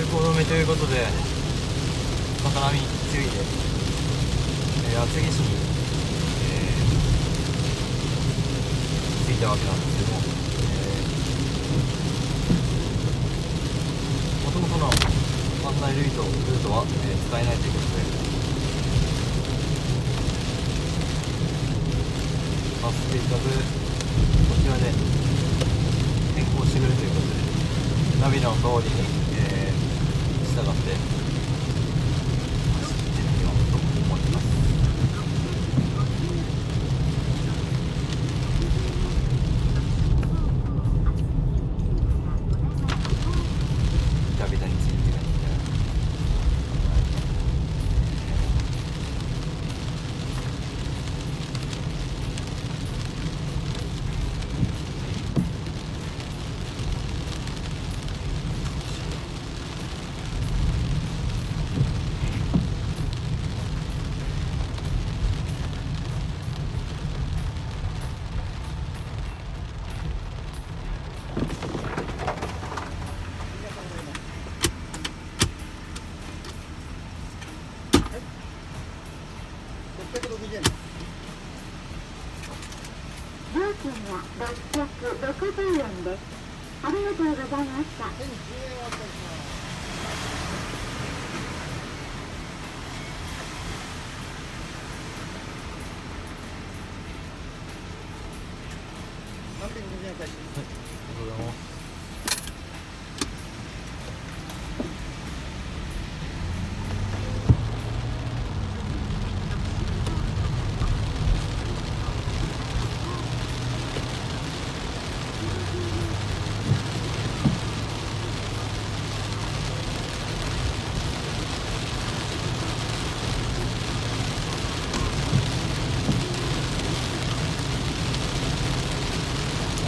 行止めということで、高波注意で、厚木市に、着いたわけなんですけども、もともとの案内ルートは、使えないということで、バス停かぶこちらで変更してくるということで、ナビの通りに、従って走ってみようと思います。ビタビタについてるんで、料金は660円です。ありがとうございました。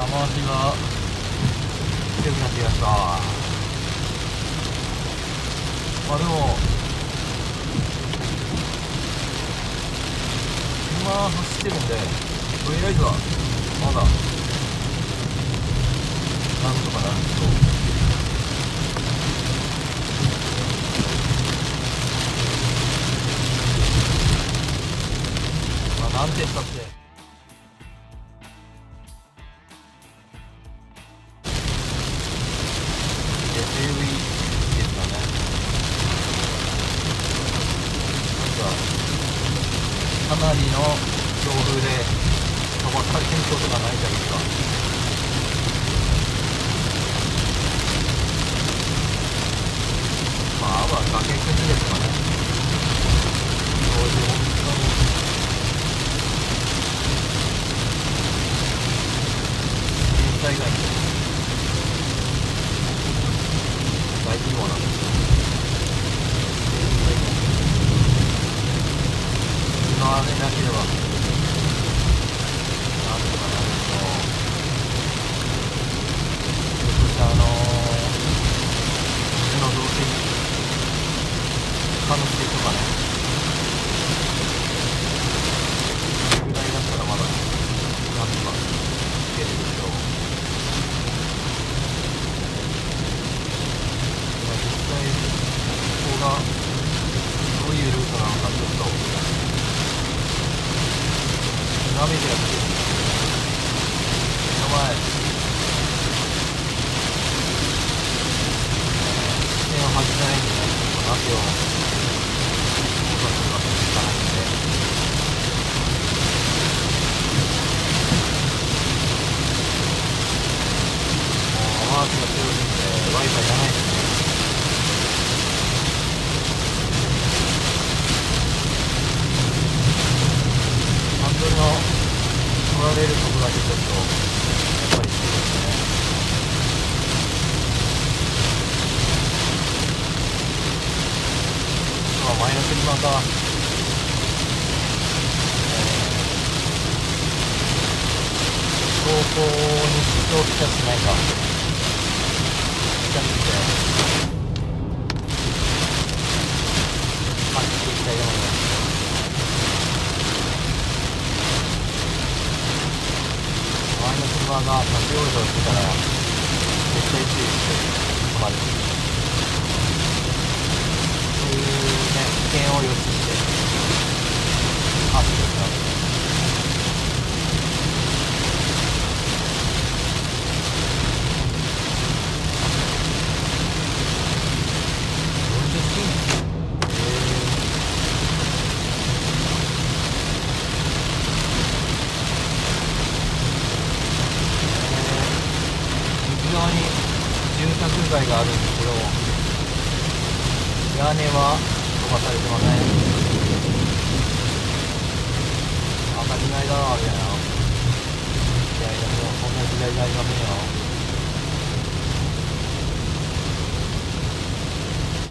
雨足が強くなってきました。でも今走ってるんで、とりあえずはまだなんとかなるけど、なんて言ったってSUV ですかね。かなりの強風で飛ばされることがないというか、あとは崖崩れとかね、そういう本当に災害の大規模なんですよ。使われなければなんとかなると、そして水の増水可能性とかね、それぐらいだったらまだなんとかいけるでしょう。実際ここがどういうルートなのかちょっとナビでやってる目の前視線を外さないんでね、ナビを操作するわけにいかないんで、雨足が強いんで Wi-Fi じゃないですね。ハンドルの取られることだけちょっとやっぱりそうですね。前の車が、走行に支障をきたしないか下見て走っていきたいと思います。前の車が立ち往生してたら絶対注意して止まる。街があるんですけど、屋根は飛ばされてません。当たり前だろあれやな。いやいや、もうそんな時代じゃありませんよ。